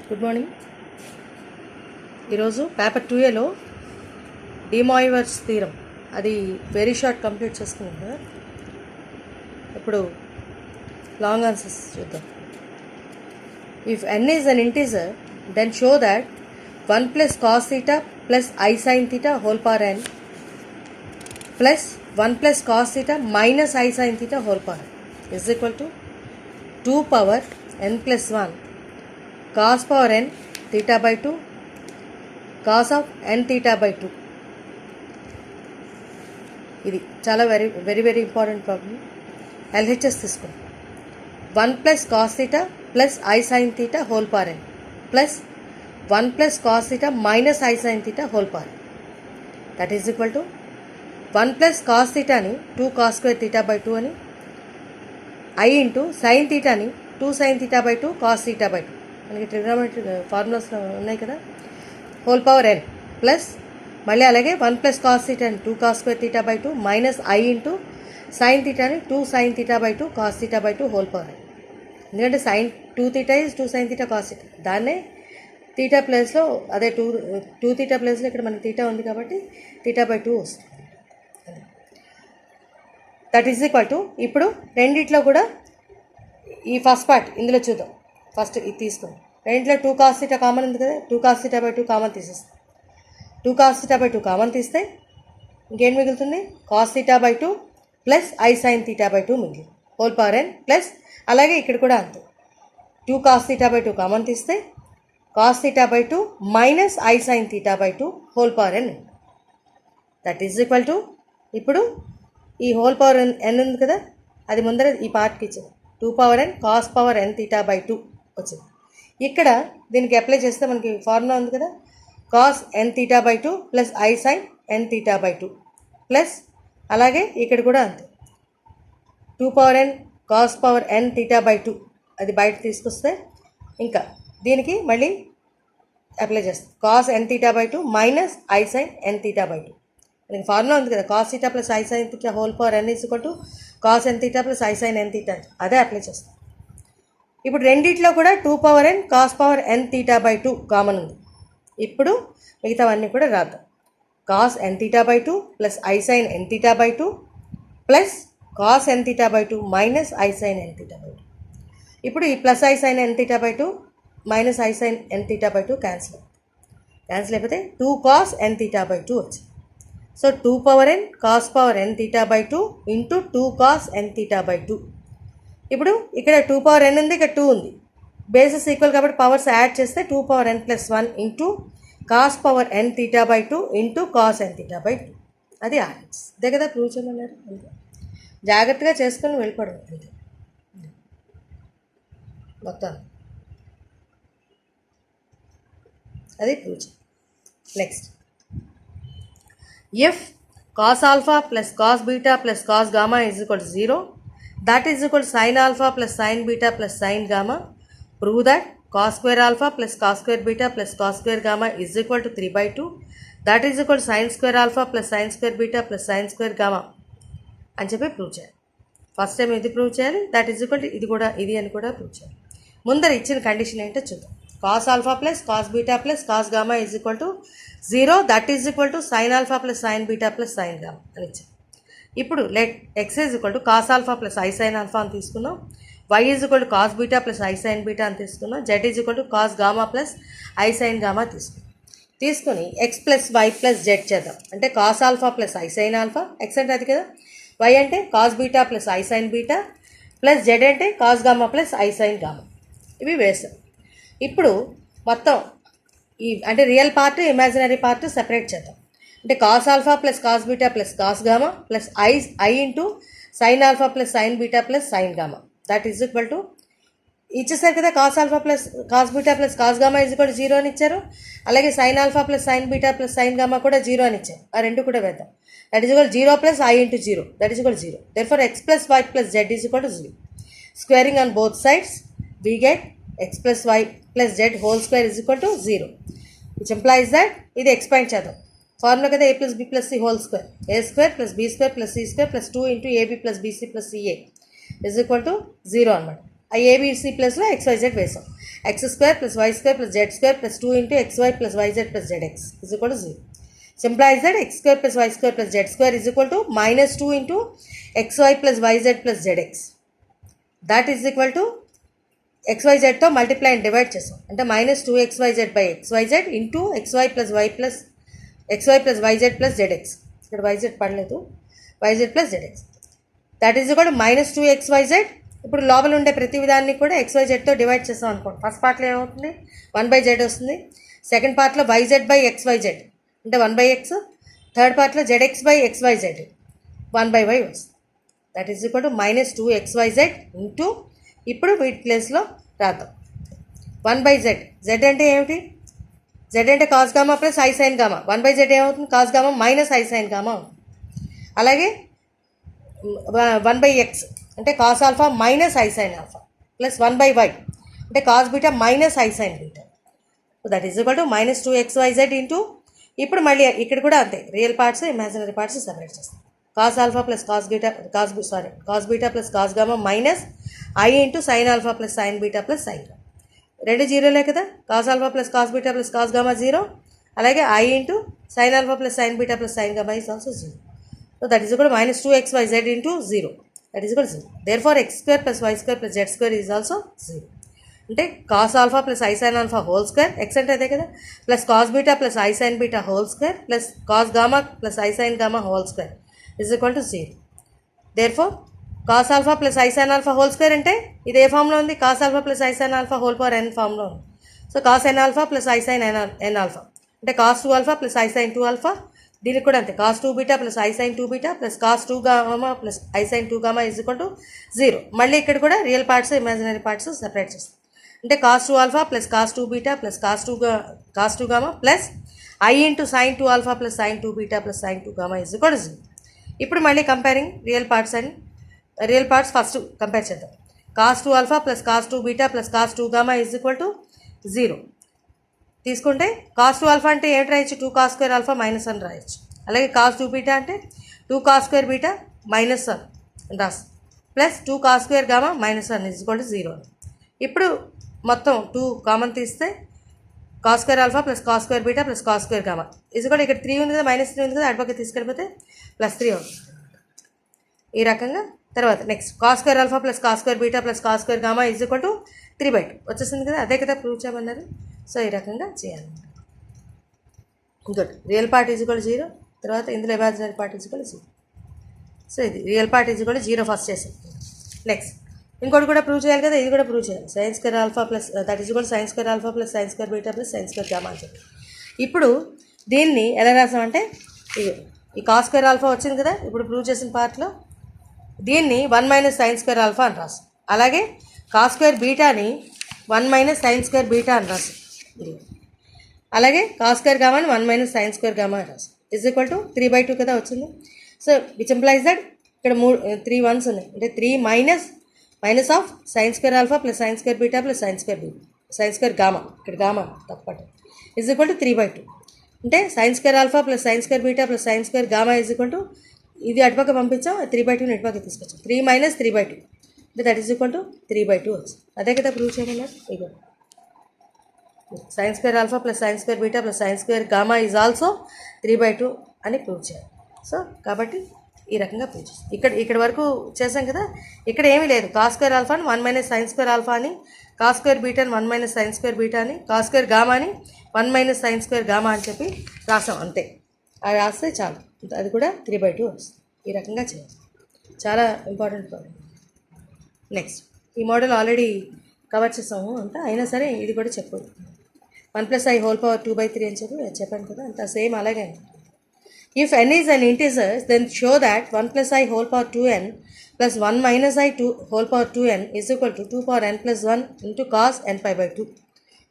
Good morning. ఈరోజు paper 2Aలో డిమాయివర్స్ theorem అది very short complete చేసుకున్నాం కదా. ఇప్పుడు లాంగ్ ఆన్సర్స్ చూద్దాం. If n is an integer, then show that 1 plus cos theta plus I sin theta whole power n plus 1 plus cos theta minus I sin theta whole power n is equal to 2 power n plus 1 cos power n theta by 2 cos of n theta by 2. ఇది చాలా very very important problem. LHS తీసుకోండి. 1 plus cos theta plus I sin theta whole power n plus 1 plus cos theta minus I sin theta whole power n. That is equal to 1 plus cos theta ni 2 cos square theta by 2 అని, I into sin theta ni 2 sin theta by 2 cos theta by 2. మనకి trigonometry formulas ఉన్నాయి కదా. Whole power n plus మళ్ళీ అలాగే 1 plus cos థీటాని 2 cos square theta by 2 minus I into sine థీటాని 2 sine theta by 2 cos theta by 2 whole power n. ఎందుకంటే sine 2 theta is 2 sine theta cos theta, దాన్నే theta ప్లేస్లో అదే 2 theta ప్లేస్లో ఇక్కడ మనకి థీటా ఉంది కాబట్టి థీటా బై 2 వస్తుంది. దట్ ఈజ్ ఈక్వల్ టు, ఇప్పుడు రెండిట్లో కూడా ఈ ఫస్ట్ పార్ట్ ఇందులో చూద్దాం. ఫస్ట్ ఇది తీసుకుందాం. రెండింటిలో 2 కాస్ థీటా కామన్ ఉంది కదా, 2 కాస్ థీటా బై 2 కామన్ తీసేస్తాం. 2 కాస్ థీటా బై 2 కామన్ తీస్తే ఇంకేం మిగులుతుంది? Cos theta by 2 plus I sine theta by 2 మిగిలింది హోల్ పవర్ n ప్లస్ అలాగే ఇక్కడ కూడా అంతే. 2 కాస్ థీటా బై 2 కామన్ తీస్తే cos theta by 2 minus I sine theta by 2 whole power n. That is equal to, ఇప్పుడు ఈ whole power n ఉంది కదా, అది ముందర ఈ పార్ట్కి ఇచ్చింది. 2 power n cos power n theta by 2 వచ్చింది. ఇక్కడ దీనికి అప్లై చేస్తే మనకి ఫార్ములా ఉంది కదా, cos n theta by 2 plus I sine n theta by 2 plus అలాగే ఇక్కడ కూడా అంతే. 2 power n cos power n theta by 2 అది బయట తీసుకొస్తే ఇంకా దీనికి మళ్ళీ అప్లై చేస్తాం. Cos n theta by 2 minus I sine n theta by 2. మనకి ఫార్ములా ఉంది కదా, cos theta plus I sine theta whole power n is equal to cos n theta plus I sine n theta, అదే apply చేస్తాం. ఇప్పుడు రెండిట్లో కూడా 2 power n cos power n theta by 2 common ఉంది. ఇప్పుడు మిగతావన్నీ కూడా రాద్దాం. Cos n theta by 2 plus I sine n theta by 2 plus cos n theta by 2 minus I sine n theta by 2. ఇప్పుడు ఈ plus I sine n theta by 2 minus I sine n theta by 2 cancel అయిపోతే 2 cos n theta by 2 వచ్చింది. So 2 power n cos power n theta by 2 into 2 cos n theta by 2. ఇప్పుడు ఇక్కడ 2 power n ఉంది, ఇక్కడ 2 ఉంది. Bases equal కాబట్టి powers add చేస్తే 2 power n plus 1 into cos power n theta by 2 into cos n theta by 2. అది RX. ఇదే కదా ప్రూవ్ చేయమన్నారు. అంతే, జాగ్రత్తగా చేసుకొని వెళ్ళిపోవడం అంతే మొత్తం. అది ప్రూవ్ చేయాలి. Next, if cos alpha plus cos beta plus cos gamma is equal to 0, that is equal to sin alpha plus sin beta plus sin gamma, prove that cos square alpha plus cos square beta plus cos square gamma is equal to 3 by 2, that is equal to sin square alpha plus sin square beta plus sin square gamma అని చెప్పి prove చేయాలి. First time ఇది prove చేయాలి, that is equal to ఇది కూడా ఇది అని కూడా ప్రూవ్ చేయాలి. ముందర ఇచ్చిన కండిషన్ ఏంటో చూద్దాం. Cos alpha plus cos beta plus cos gamma is equal to 0, that is equal to sine alpha plus sine beta plus sine gamma అని ఇచ్చాం. ఇప్పుడు let x is equal to cos alpha plus I sine alpha అని తీసుకున్నాం. Y is equal to cos beta plus I sine beta అని తీసుకున్నాం. Z is equal to cos gamma plus I sine gamma తీసుకుని x plus y plus Z చేద్దాం. అంటే cos alpha plus I sine alpha, X అంటే అది కదా, Y అంటే cos beta plus I sine beta plus Z అంటే cos gamma plus I sine gamma. ఇవి వేసాం. ఇప్పుడు మొత్తం ఈ అంటే real part imaginary part separate చేద్దాం. అంటే cos alpha plus cos beta plus cos gamma plus I into sine alpha plus sine beta plus sine gamma, that is equal to ఇచ్చేసారు కదా, cos alpha plus cos beta plus cos gamma is equal to 0 అని ఇచ్చారు. అలాగే sine alpha plus sine beta plus sine gamma కూడా 0 అని ఇచ్చారు. ఆ రెండు కూడా వేద్దాం. That is equal 0 plus I into 0, that is equal 0. Therefore x plus y plus z is equal to 0. Squaring on both sides we get x plus y plus z whole square is equal to 0, which employees that ఇది expand చేద్దాం. Formula కదా, a plus b plus c whole square, a square plus b square plus c square plus 2 into ab plus bc plus ca is equal to 0 అనమాట. ఆ ABC ప్లస్లో XYZ వేసాం. X² + Y² + Z² + 2 × XY + YZ + ZX is equal to 0. Simplifies that x² + Y² + Z² is equal to -2 × XY + YZ + ZX. That is equal to XYZతో multiply and divide చేస్తాం. అంటే -2XYZ/XYZ into XY + YZ + ZX. ఇక్కడ YZ పడలేదు, YZ + ZX. That is equal to -2XYZ. ఇప్పుడు లోపల ఉండే ప్రతి విధాన్ని కూడా XYZతో డివైడ్ చేస్తాం అనుకోండి. ఫస్ట్ పార్ట్లో ఏమవుతుంది, 1/Z వస్తుంది. సెకండ్ పార్ట్లో YZ/XYZ అంటే 1/X. థర్డ్ పార్ట్లో ZX/XYZ 1/Y వస్తుంది. That is equal to -2XYZ into, ఇప్పుడు వీటి ప్లేస్లో రాద్దాం 1/Z. Z అంటే ఏమిటి, Z అంటే cos gamma plus I sine gamma. 1/Z ఏమవుతుంది, cos gamma minus I sine gamma అవుతుంది. అలాగే 1/X అంటే cos alpha minus I sine alpha plus 1/Y అంటే cos beta minus I sine beta. That is equal to -2XYZ into, ఇప్పుడు మళ్ళీ ఇక్కడ కూడా అంతే, real parts imaginary parts separate చేస్తాం. Cos alpha plus cos beta plus cos gamma minus I into sine alpha plus sine beta plus sine gamma. రెండు జీరోలే కదా, cos alpha plus cos beta plus cos gamma 0. అలాగే i into sine alpha plus sine beta plus sine gamma is also 0. So that is equal -2XYZ into 0. That is equal 0. Therefore x² + Y² + Z² is also 0. అంటే cos alpha plus I sine alpha whole square, x అంటే అదే కదా, plus cos beta plus I sine beta whole square plus cos gamma plus I sine gamma whole square is equal to 0. Therefore cos alpha plus I sine alpha whole square అంటే ఇది ఏ ఫామ్లో ఉంది, cos alpha plus I sine alpha whole power n ఫామ్లో ఉంది. So cos n alpha plus I sine n alpha అంటే cos 2 alpha plus I sine 2 alpha. దీనికి కూడా అంతే, cos 2 beta plus I sine 2 beta plus cos 2 gamma plus I sine 2 gamma is equal to 0. మళ్ళీ ఇక్కడ కూడా real parts imaginary parts separate చేస్తాం. అంటే cos 2 alpha plus cos 2 beta plus cos 2 gamma plus I into sine 2 alpha plus sine 2 beta plus sine 2 gamma is equal to 0. ఇప్పుడు మళ్ళీ comparing real parts first compare చేద్దాం. Cos 2 alpha plus cos 2 beta plus cos 2 gamma is equal to 0 తీసుకుంటే, cos 2 alpha అంటే ఏంటి రాయొచ్చు, 2 cos² alpha minus అని రాయొచ్చు. అలాగే కాస్ 2 బీటా అంటే 2 cos² బీటా మైనస్ అని రాసు ప్లస్ 2 cos² గామా మైనస్ అని ఈజ్ ఈక్వల్ టు 0. ఇప్పుడు మొత్తం 2 కామన్ తీస్తే cos² alpha plus cos² beta plus cos² gamma is equal, ఇక్కడ 3 ఉంది కదా, -3 ఉంది కదా, అటుపక్క తీసుకెళ్ళిపోతే +3 అవుతుంది. ఈ రకంగా తర్వాత next cos² alpha plus cos² beta plus cos² gamma is equal to 3/2 వచ్చేసింది కదా, అదే కదా ప్రూవ్ చేయమన్నారు. సో ఈ రకంగా చేయాలి. ఇంకోటి రియల్ పార్ట్ ఈజ్ ఈక్వల్ 0, తర్వాత ఇందులో imaginary part is equal 0. So ఇది real part is equal 0 first చేసాం. నెక్స్ట్ ఇంకోటి కూడా ప్రూవ్ చేయాలి కదా, ఇది కూడా ప్రూవ్ చేయాలి. sin² alpha plus that is equal sin² alpha plus sin² beta plus sin² gamma అని చెప్పి. ఇప్పుడు దీన్ని ఎలా రాసామంటే, ఈ cos² ఆల్ఫా వచ్చింది కదా, ఇప్పుడు ప్రూవ్ చేసిన పార్ట్లో దీన్ని 1 - sin² ఆల్ఫా అని రాస్తాం. అలాగే cos² బీటాని 1 - sin² బీటా అని రాస్తాం. అలాగే cos² గామాని 1 - sin² గామా అని రాస్తాం. ఈజ్ ఈక్వల్ టు 3/2 కదా వచ్చింది. సో విచ్ ఇంప్లైజ్ దట్ ఇక్కడ 3 1s ఉన్నాయి, అంటే 3 minus of sin² alpha plus sin² beta plus sin² gamma, ఇక్కడ గామా తప్పట, ఈజ్ ఈక్వల్ టు 3/2. అంటే sin² alpha plus sin² beta plus sin² gamma is equal to, ఇది అటుపక్క పంపించాం, 3/2 అటుపక్క తీసుకొచ్చాం, 3 - 3/2 అంటే దట్ ఈజ్ ఈక్వల్ టు 3/2 వచ్చింది. అదే కదా ప్రూవ్ చేయమన్నారు. ఇగో sin² alpha plus sin² beta plus sin² gamma is also 3/2 అని ప్రూవ్ చేయాలి. సో కాబట్టి ఈ రకంగా ప్రూవ్ చేస్తాం. ఇక్కడ వరకు చేసాం కదా, ఇక్కడ ఏమీ లేదు, cos² ఆల్ఫాని 1 - sin² ఆల్ఫా అని, cos² బీటాని 1 - sin² బీటా అని, cos² గామాని 1 - sin² గామా అని చెప్పి రాసాం అంతే. అది రాస్తే చాలు, అది కూడా 3/2 వస్తుంది. ఈ రకంగా చేయాలి, చాలా ఇంపార్టెంట్ ప్రాబ్లం. నెక్స్ట్ ఈ మోడల్ ఆల్రెడీ కవర్ చేసాము అంతా, అయినా సరే ఇది కూడా చెప్పదు. 1 + i హోల్ పవర్ 2/3 అని చెప్పాను కదా, అంత సేమ్ అలాగే. If n is an integer, then show that 1 + i whole power 2n plus 1 - i whole power 2n is equal to 2 power n plus 1 into cos nπ/2.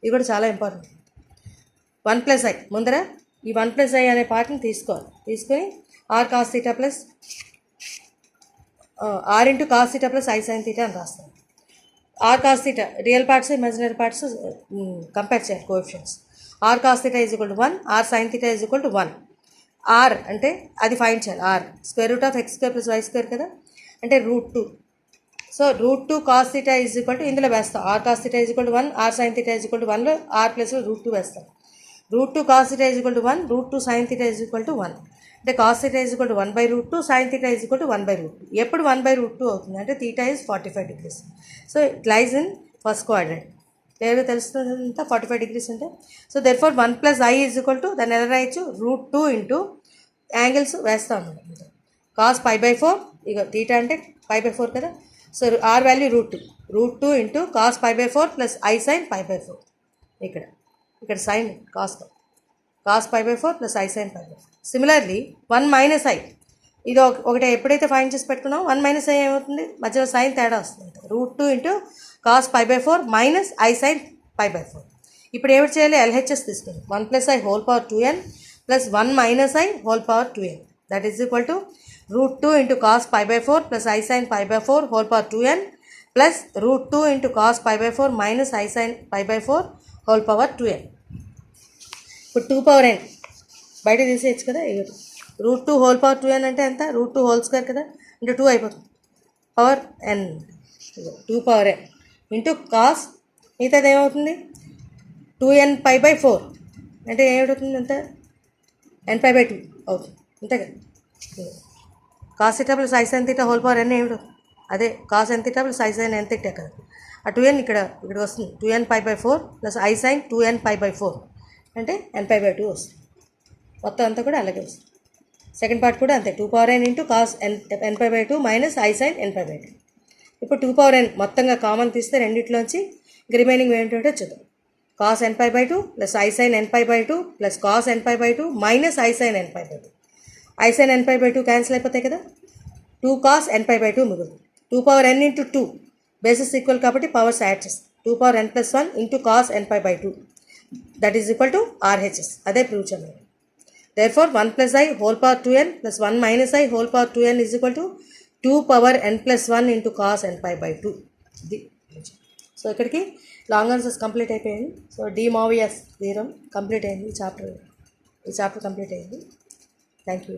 ఇది కూడా చాలా ఇంపార్టెంట్. 1 + i ముందర ఈ 1 + i అనే పార్ట్ని తీసుకోవాలి, తీసుకొని r cos θ plus r into cos θ plus i sin θ అని రాస్తాం. r cos θ real parts imaginary parts compare చేయాలి coefficients. r cos θ is equal to 1, r sin θ is equal to 1. r అంటే అది ఫైండ్ చేయాలి, r √x² + y² కదా, అంటే √2. So √2 cos θ is equal to ఇందులో వేస్తాం r cos θ is equal to 1, r sin θ is equal to 1లో r ప్లస్లో √2 వేస్తాం. √2 cos θ is equal to 1, √2 sin θ is equal to 1. అంటే cos θ is equal to 1/√2, sin θ is equal to 1/√2. ఎప్పుడు 1/√2 అవుతుంది అంటే θ is 45 degrees. So it lies in first quadrant. క్లియర్గా తెలుస్తుంది అంతా 45 degrees అంటే. So therefore 1 + i is equal to దాన్ని ఎలా రాయొచ్చు √2 ఇంటూ యాంగిల్స్ వేస్తాం అన్నమాట. cos π/4 ఇక θ అంటే π/4 కదా. So r value √2 into cos π/4 plus i sin π/4. ఇక్కడ sign cos π/4 plus i sin π/4. Similarly 1 - i ఇది ఒకటే ఎప్పుడైతే ఫైన్ చేసి పెట్టుకున్నామో 1 - i ఏమవుతుంది మధ్యలో సైన్ తేడా వస్తుంది. √2 into cos π/4 minus i sin π/4. ఇప్పుడు ఏమిటి చేయాలి LHS తీసుకుంది 1 + i whole power 2n plus 1 - i whole power 2n that is equal to √2 into cos π/4 plus i sin π/4 whole power 2n plus √2 into cos π/4 minus i sin π/4 whole power 2n. ఇప్పుడు 2 power n బయట తీసేయచ్చు కదా. √2 whole power 2n అంటే ఎంత √2 whole square కదా అంటే 2 అయిపోతుంది power n. 2 power n into cos మిగతాది ఏమవుతుంది 2n π/4 అంటే ఏమవుతుంది ఎంత n π/2 అవుతుంది అంతే కదా. cos θ plus i sin θ whole power n ఏమిటవుతుంది అదే cos n θ plus i sin n θ కదా. ఆ 2n ఇక్కడ వస్తుంది 2n π/4 plus i sin 2n π/4 అంటే n π/2 వస్తుంది. మొత్తం అంతా కూడా అలాగే వస్తుంది. సెకండ్ పార్ట్ కూడా అంతే 2 power n into cos n π/2 minus i sin n π/2. ఇప్పుడు 2 పవర్ n మొత్తంగా కామన్ తీస్తే రెండిట్లోంచి రిమైనింగ్ ఏంటంటే చూద్దాం. cos n π/2 plus i sin n π/2 plus cos n π/2 minus i sin n π/2. i sin n π/2 cancel అయిపోతాయి కదా. 2 cos n π/2 మిగులుతుంది. 2 power n into 2 bases equal కాబట్టి powers add చేస్తాం. 2 power n + 1 into cos n π/2 that is equal to RHS. అదే prove చేయాలి. Therefore 1 + i whole power 2n plus 1 - i whole power 2n is equal to 2 power n + 1 into cos n π/2. So ఇక్కడికి long answers complete అయిపోయింది. So D మోవియస్ theorem complete అయింది. ఈ chapter complete అయింది. Thank you.